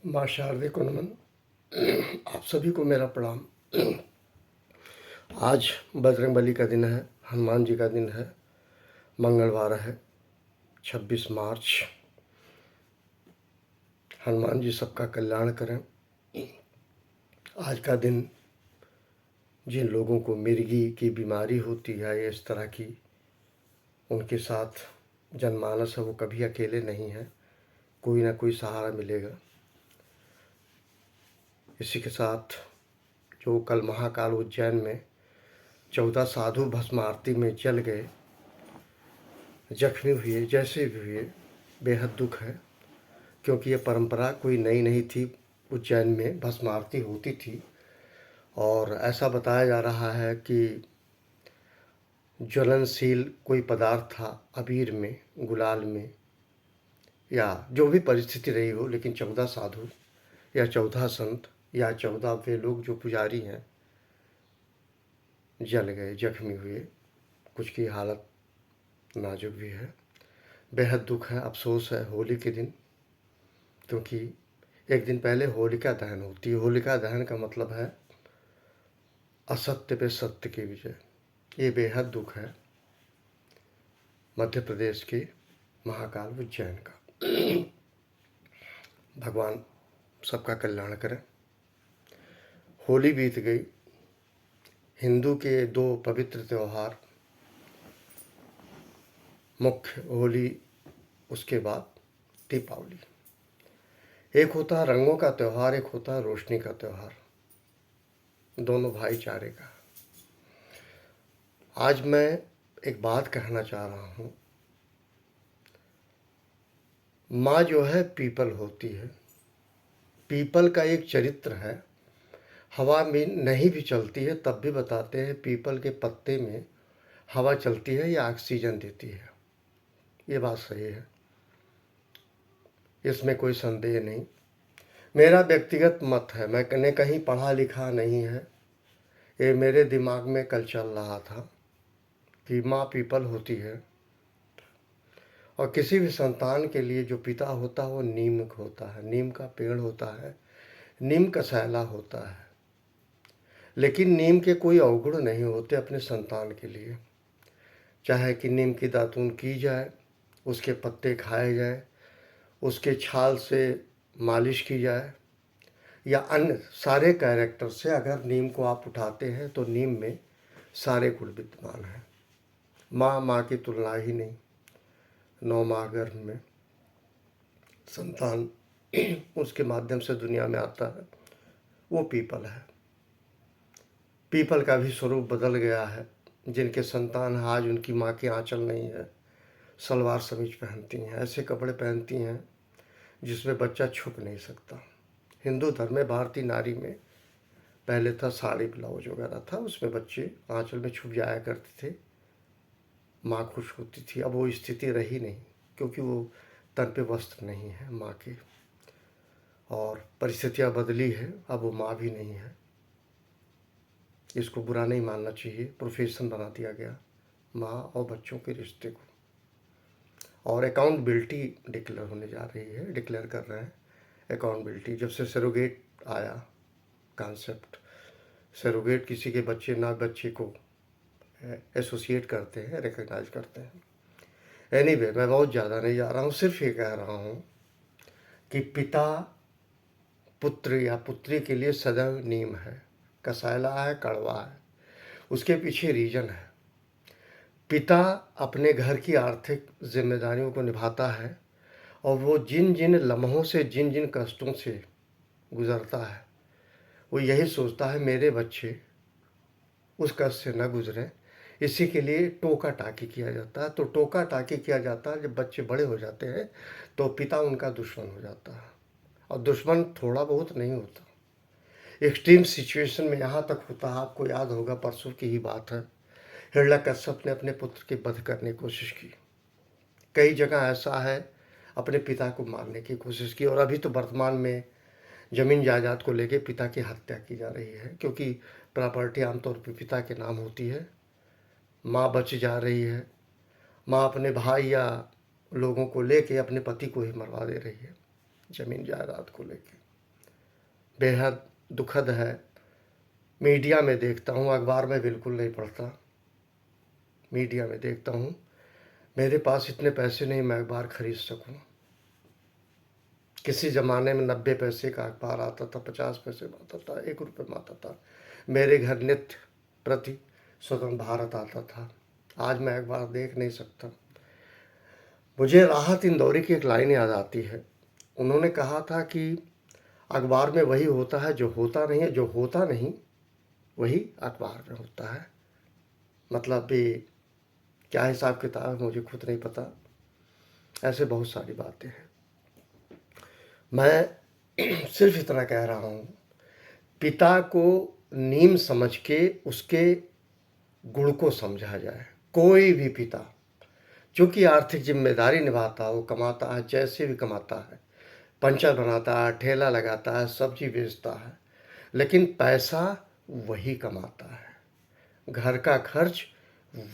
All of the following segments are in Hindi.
माँ शारदे को नमन। आप सभी को मेरा प्रणाम। आज बजरंगबली का दिन है, हनुमान जी का दिन है, मंगलवार है, 26 मार्च। हनुमान जी सबका कल्याण करें। आज का दिन जिन लोगों को मिर्गी की बीमारी होती है या इस तरह की, उनके साथ जनमानस है वो कभी अकेले नहीं है, कोई ना कोई सहारा मिलेगा। इसी के साथ जो कल महाकाल उज्जैन में 14 साधु भस्म आरती में जल गए, जख्मी हुए, जैसे भी हुए, बेहद दुख है। क्योंकि ये परंपरा कोई नई नहीं थी, उज्जैन में भस्म आरती होती थी। और ऐसा बताया जा रहा है कि ज्वलनशील कोई पदार्थ था, अबीर में, गुलाल में, या जो भी परिस्थिति रही हो, लेकिन 14 साधु या 14 संत या 14 वे लोग जो पुजारी हैं जल गए, जख्मी हुए। कुछ की हालत नाजुक भी है। बेहद दुख है, अफसोस है होली के दिन, क्योंकि एक दिन पहले होलिका दहन होती है। होलिका दहन का मतलब है असत्य पे सत्य की विजय। ये बेहद दुख है मध्य प्रदेश के महाकाल उज्जैन का। भगवान सबका कल्याण करें। होली बीत गई। हिंदू के दो पवित्र त्यौहार, मुख्य होली, उसके बाद दीपावली। एक होता है रंगों का त्यौहार, एक होता है रोशनी का त्यौहार, दोनों भाईचारे का। आज मैं एक बात कहना चाह रहा हूँ। माँ जो है पीपल होती है। पीपल का एक चरित्र है। हवा में नहीं भी चलती है तब भी बताते हैं पीपल के पत्ते में हवा चलती है या ऑक्सीजन देती है। ये बात सही है, इसमें कोई संदेह नहीं। मेरा व्यक्तिगत मत है, मैंने कहीं पढ़ा लिखा नहीं है, ये मेरे दिमाग में कल चल रहा था कि माँ पीपल होती है और किसी भी संतान के लिए जो पिता होता है वो नीम होता है, नीम का पेड़ होता है, नीम का सैला होता है। लेकिन नीम के कोई अवगुण नहीं होते अपने संतान के लिए। चाहे कि नीम की दातून की जाए, उसके पत्ते खाए जाए, उसके छाल से मालिश की जाए, या अन्य सारे कैरेक्टर से अगर नीम को आप उठाते हैं तो नीम में सारे गुण विद्यमान हैं। माँ की तुलना ही नहीं। 9 माह गर्भ में संतान उसके माध्यम से दुनिया में आता है, वो पीपल है। पीपल का भी स्वरूप बदल गया है। जिनके संतान आज उनकी माँ की आंचल नहीं है, सलवार समीज पहनती हैं, ऐसे कपड़े पहनती हैं जिसमें बच्चा छुप नहीं सकता। हिंदू धर्म में भारतीय नारी में पहले था साड़ी ब्लाउज वगैरह था, उसमें बच्चे आंचल में छुप जाया करते थे, माँ खुश होती थी। अब वो स्थिति रही नहीं, क्योंकि वो तन पे वस्त्र नहीं है माँ के, और परिस्थितियाँ बदली है, अब वो माँ भी नहीं है। इसको बुरा नहीं मानना चाहिए, प्रोफेशन बना दिया गया माँ और बच्चों के रिश्ते को। और अकाउंटेबिलिटी डिक्लेयर होने जा रही है, डिक्लेयर कर रहे हैं अकाउंटेबिलिटी। जब से सरोगेट आया कॉन्सेप्ट, सरोगेट किसी के बच्चे को एसोसिएट करते हैं, रिकग्नाइज करते हैं। एनीवे, मैं बहुत ज़्यादा नहीं जा रहा हूँ, सिर्फ ये कह रहा हूँ कि पिता पुत्र या पुत्री के लिए सदैव नीम है, कसैला है, कड़वा है। उसके पीछे रीजन है। पिता अपने घर की आर्थिक जिम्मेदारियों को निभाता है, और वो जिन जिन लम्हों से, जिन जिन कष्टों से गुज़रता है, वो यही सोचता है मेरे बच्चे उस कष्ट से न गुजरें। इसी के लिए टोका टाकी किया जाता है। तो टोका टाकी किया जाता है जब बच्चे बड़े हो जाते हैं तो पिता उनका दुश्मन हो जाता है। और दुश्मन थोड़ा बहुत नहीं होता, एक्सट्रीम सिचुएशन में यहाँ तक होता है। आपको याद होगा, परसों की ही बात है, हिरण्यकश्यप ने अपने पुत्र की वध करने की कोशिश की। कई जगह ऐसा है, अपने पिता को मारने की कोशिश की। और अभी तो वर्तमान में ज़मीन जायदाद को लेके पिता की हत्या की जा रही है, क्योंकि प्रॉपर्टी आमतौर पर पिता के नाम होती है। माँ बच जा रही है, माँ अपने भाई या लोगों को लेके अपने पति को ही मरवा दे रही है ज़मीन जायदाद को लेके। बेहद दुखद है। मीडिया में देखता हूँ, अखबार में बिल्कुल नहीं पढ़ता, मीडिया में देखता हूँ। मेरे पास इतने पैसे नहीं मैं अखबार खरीद सकूँ। किसी ज़माने में 90 पैसे का अखबार आता था, 50 पैसे में आता था, 1 रुपये में आता था। मेरे घर नित्य प्रति स्वतंत्र भारत आता था। आज मैं अखबार देख नहीं सकता। मुझे राहत इंदौरी की एक लाइन याद आती है। उन्होंने कहा था कि अखबार में वही होता है जो होता नहीं है, जो होता नहीं वही अखबार में होता है। मतलब भी क्या हिसाब किताब है मुझे खुद नहीं पता। ऐसे बहुत सारी बातें हैं। मैं सिर्फ इतना कह रहा हूँ, पिता को नीम समझ के उसके गुण को समझा जाए। कोई भी पिता जो कि आर्थिक जिम्मेदारी निभाता है, वो कमाता है, जैसे भी कमाता है, पंचर बनाता है, ठेला लगाता है, सब्जी बेचता है, लेकिन पैसा वही कमाता है, घर का खर्च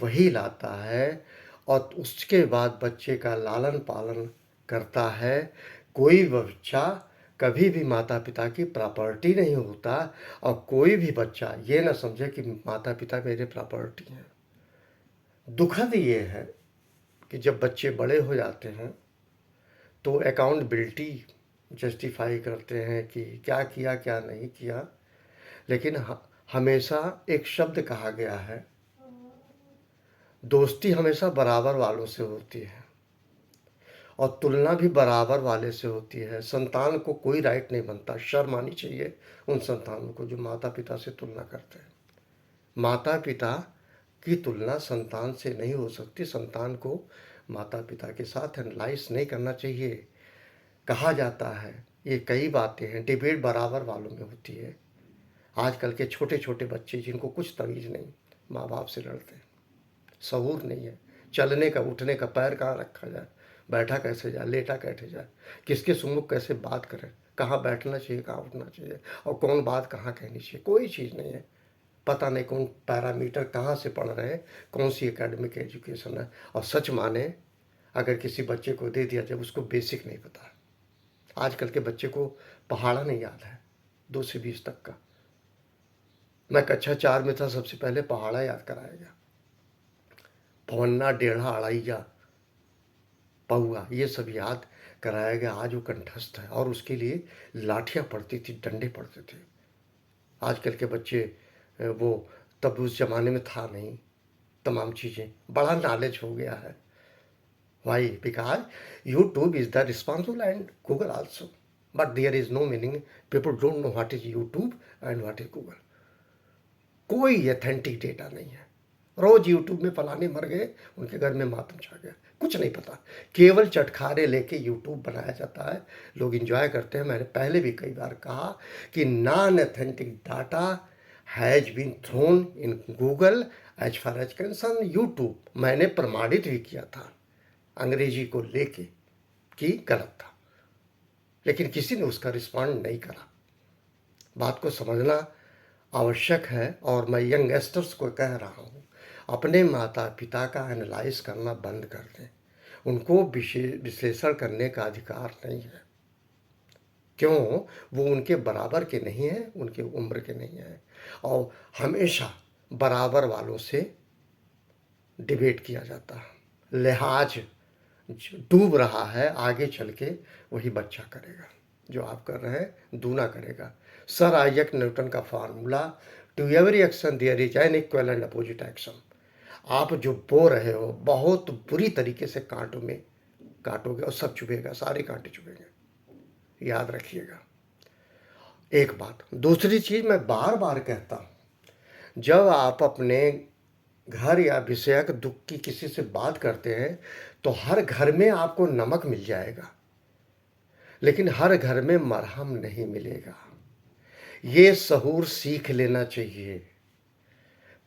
वही लाता है, और उसके बाद बच्चे का लालन पालन करता है। कोई बच्चा कभी भी माता पिता की प्रॉपर्टी नहीं होता, और कोई भी बच्चा ये ना समझे कि माता पिता मेरे प्रॉपर्टी हैं। दुखद ये है कि जब बच्चे बड़े हो जाते हैं तो अकाउंटेबिलिटी जस्टिफाई करते हैं कि क्या किया क्या नहीं किया, लेकिन हमेशा एक शब्द कहा गया है, दोस्ती हमेशा बराबर वालों से होती है और तुलना भी बराबर वाले से होती है। संतान को कोई राइट नहीं बनता, शर्म आनी चाहिए उन संतानों को जो माता पिता से तुलना करते हैं। माता पिता की तुलना संतान से नहीं हो सकती। संतान को माता पिता के साथ एनालाइज नहीं करना चाहिए। कहा जाता है, ये कई बातें हैं, डिबेट बराबर वालों में होती है। आजकल के छोटे छोटे बच्चे जिनको कुछ तमीज़ नहीं, माँ बाप से लड़ते हैं, शऊर नहीं है, चलने का उठने का, पैर कहाँ रखा जाए, बैठा कैसे जाए, लेटा कैसे जाए, किसके सुमुख कैसे बात करें, कहाँ बैठना चाहिए, कहाँ उठना चाहिए, और कौन बात कहाँ कहनी चाहिए, कोई चीज़ नहीं है। पता नहीं कौन पैरामीटर कहाँ से पढ़ रहे हैं, कौन सी एकेडमिक एजुकेशन है। और सच माने अगर किसी बच्चे को दे दिया जब उसको बेसिक नहीं पता है। आजकल के बच्चे को पहाड़ा नहीं याद है 2 से 20 तक का। मैं कक्षा 4 में था, सबसे पहले पहाड़ा याद कराया गया। पवन्ना, डेढ़ा, अड़ाइया, पौआ, ये सब याद कराया गया। आज वो कंठस्थ है और उसके लिए लाठियाँ पड़ती थी, डंडे पड़ते थे। आजकल के बच्चे वो तब उस ज़माने में था नहीं, तमाम चीज़ें बड़ा नॉलेज हो गया है। Why? Because YouTube is the responsible and Google also, but there is no meaning. People don't know what is YouTube and what is Google. कोई ऑथेंटिक डेटा नहीं है। रोज़ यूट्यूब में फलाने मर गए, उनके घर में मातम छा गया, कुछ नहीं पता। केवल चटखारे लेके यूट्यूब बनाया जाता है, लोग एंजॉय करते हैं। मैंने पहले भी कई बार कहा कि non authentic data has been thrown in Google as far as concern YouTube. मैंने प्रमाणित भी किया था अंग्रेजी को लेके कि गलत था, लेकिन किसी ने उसका रिस्पॉन्ड नहीं करा। बात को समझना आवश्यक है, और मैं यंगस्टर्स को कह रहा हूँ, अपने माता पिता का एनालाइज करना बंद कर दें। उनको विश्लेषण करने का अधिकार नहीं है। क्यों? वो उनके बराबर के नहीं हैं, उनके उम्र के नहीं हैं, और हमेशा बराबर वालों से डिबेट किया जाता है। लिहाज डूब रहा है, आगे चल के वही बच्चा करेगा जो आप कर रहे हैं, दूना करेगा। सर आइजैक न्यूटन का formula, to every action there is an equal and opposite action. आप जो बो रहे हो बहुत बुरी तरीके से कांटों में काटोगे और सब चुभेगा, सारे कांटे चुभेंगे, याद रखिएगा। एक बात। दूसरी चीज़ मैं बार बार कहता हूँ, जब आप अपने घर या विषयक दुख की किसी से बात करते हैं तो हर घर में आपको नमक मिल जाएगा, लेकिन हर घर में मरहम नहीं मिलेगा। ये सहूर सीख लेना चाहिए।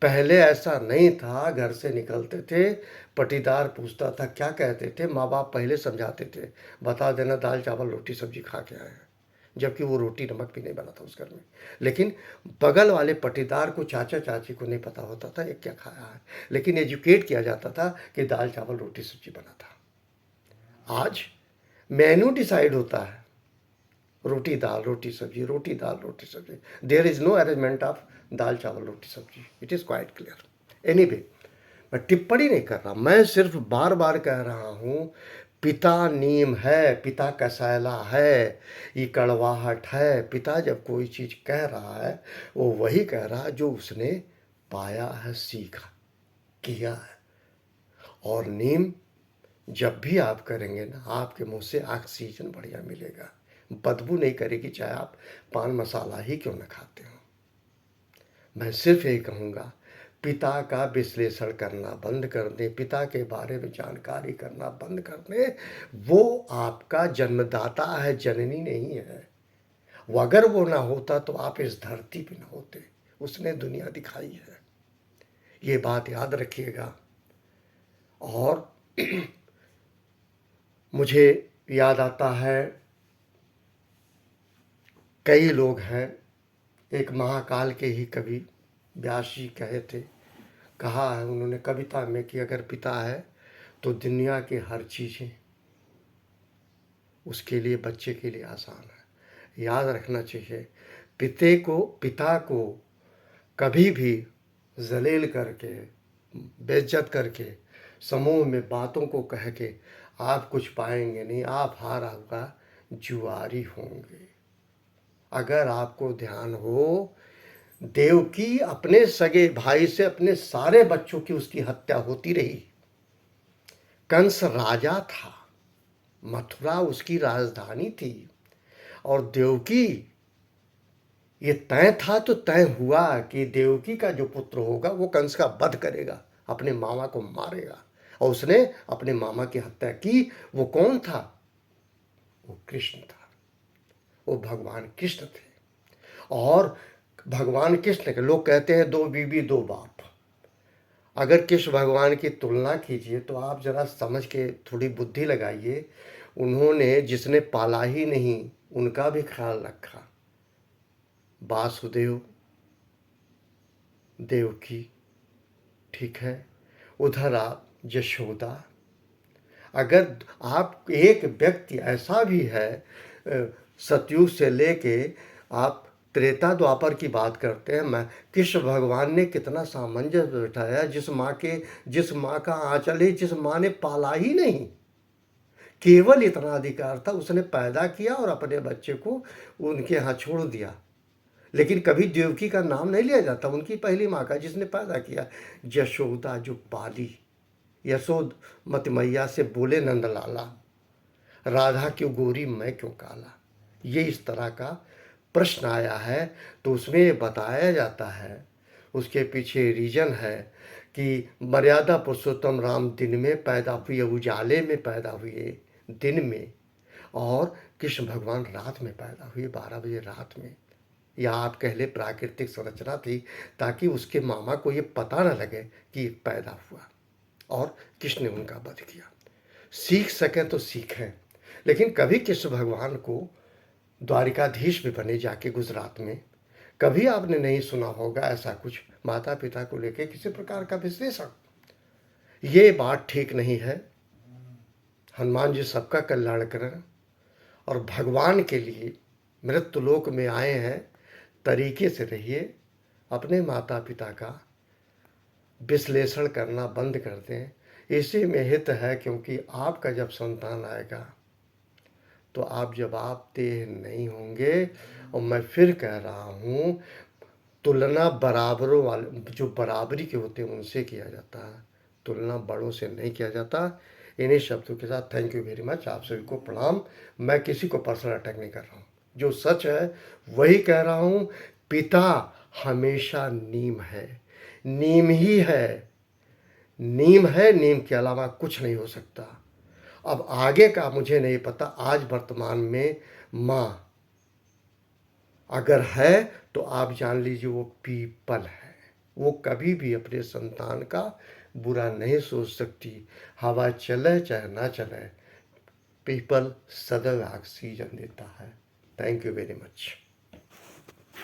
पहले ऐसा नहीं था, घर से निकलते थे, पटीदार पूछता था क्या कहते थे, माँ बाप पहले समझाते थे, बता देना दाल चावल रोटी सब्जी खा के आए हैं, जबकि वो रोटी नमक भी नहीं बना था उस घर में। लेकिन बगल वाले पटीदार को, चाचा चाची को नहीं पता होता था ये क्या खाया है, लेकिन एजुकेट किया जाता था कि दाल चावल रोटी सब्जी बना था। आज मेन्यू डिसाइड होता है, रोटी दाल रोटी सब्जी, रोटी दाल रोटी सब्जी। There is no arrangement of dal chawal roti sabzi. It is quite clear. Anyway, मैं टिप्पणी नहीं कर रहा, मैं सिर्फ बार बार कह रहा हूँ, पिता नीम है, पिता कसैला है, ये कड़वाहट है। पिता जब कोई चीज़ कह रहा है, वो वही कह रहा है जो उसने पाया है, सीखा, किया है। और नीम जब भी आप करेंगे ना, आपके मुंह से ऑक्सीजन बढ़िया मिलेगा, बदबू नहीं करेगी, चाहे आप पान मसाला ही क्यों न खाते हो। मैं सिर्फ यही कहूँगा, पिता का विश्लेषण करना बंद कर दें, पिता के बारे में जानकारी करना बंद कर दें। वो आपका जन्मदाता है, जननी नहीं है। वो अगर वो ना होता तो आप इस धरती पे ना होते। उसने दुनिया दिखाई है, ये बात याद रखिएगा। और मुझे याद आता है, कई लोग हैं, एक महाकाल के ही कवि व्यास जी कहे थे, कहा है उन्होंने कविता में कि अगर पिता है तो दुनिया की हर चीज़ें उसके लिए, बच्चे के लिए आसान है। याद रखना चाहिए, पिता को कभी भी जलील करके, बेइज्जत करके, समूह में बातों को कह के आप कुछ पाएंगे नहीं, आप हारा हुआ जुआरी होंगे। अगर आपको ध्यान हो, देवकी अपने सगे भाई से अपने सारे बच्चों की उसकी हत्या होती रही। कंस राजा था, मथुरा उसकी राजधानी थी, और देवकी, ये तय था तो तय हुआ कि देवकी का जो पुत्र होगा वो कंस का वध करेगा, अपने मामा को मारेगा। और उसने अपने मामा की हत्या की। वो कौन था? वो कृष्ण था, वो भगवान कृष्ण थे। और भगवान कृष्ण के, लोग कहते हैं दो बीबी दो बाप। अगर कृष्ण भगवान की तुलना कीजिए तो आप जरा समझ के थोड़ी बुद्धि लगाइए। उन्होंने, जिसने पाला ही नहीं उनका भी ख्याल रखा। वासुदेव, देवकी, ठीक है, उधर आप यशोदा। अगर आप, एक व्यक्ति ऐसा भी है, सतयुग से लेके आप त्रेता द्वापर की बात करते हैं, मैं कृष्ण भगवान ने कितना सामंजस्य बिठाया। जिस माँ का आंचल ही, जिस माँ ने पाला ही नहीं, केवल इतना अधिकार था, उसने पैदा किया और अपने बच्चे को उनके यहाँ छोड़ दिया। लेकिन कभी देवकी का नाम नहीं लिया जाता, उनकी पहली माँ का, जिसने पैदा किया। यशोदा जो पाली, यशोदमती मैया से बोले नंदलाला, राधा क्यों गोरी मैं क्यों काला, ये इस तरह का प्रश्न आया है। तो उसमें ये बताया जाता है, उसके पीछे रीजन है कि मर्यादा पुरुषोत्तम राम दिन में पैदा हुए, उजाले में पैदा हुए दिन में, और कृष्ण भगवान रात में पैदा हुए, 12 बजे रात में। या आप कह ले प्राकृतिक संरचना थी, ताकि उसके मामा को ये पता न लगे कि पैदा हुआ, और कृष्ण ने उनका वध किया। सीख सकें तो सीखें। लेकिन कभी कृष्ण भगवान को द्वारिकाधीश भी बने जाके गुजरात में, कभी आपने नहीं सुना होगा ऐसा कुछ माता पिता को लेके किसी प्रकार का विश्लेषण। ये बात ठीक नहीं है। हनुमान जी सबका कल्याण करें, और भगवान के लिए मृत्युलोक में आए हैं, तरीके से रहिए। अपने माता पिता का विश्लेषण करना बंद कर दें, इसी में हित है। क्योंकि आपका जब संतान आएगा तो आप जवाबदेह नहीं होंगे। और मैं फिर कह रहा हूँ, तुलना बराबरों वाले, जो बराबरी के होते हैं उनसे किया जाता है, तुलना बड़ों से नहीं किया जाता। इन्हीं शब्दों के साथ थैंक यू वेरी मच, आप सभी को प्रणाम। मैं किसी को पर्सनल अटैक नहीं कर रहा हूँ, जो सच है वही कह रहा हूँ। पिता हमेशा नीम है, नीम ही है, नीम है, नीम के अलावा कुछ नहीं हो सकता। अब आगे का मुझे नहीं पता। आज वर्तमान में माँ अगर है तो आप जान लीजिए वो पीपल है, वो कभी भी अपने संतान का बुरा नहीं सोच सकती। हवा चले चाहे ना चले, पीपल सदैव ऑक्सीजन देता है। Thank you very much.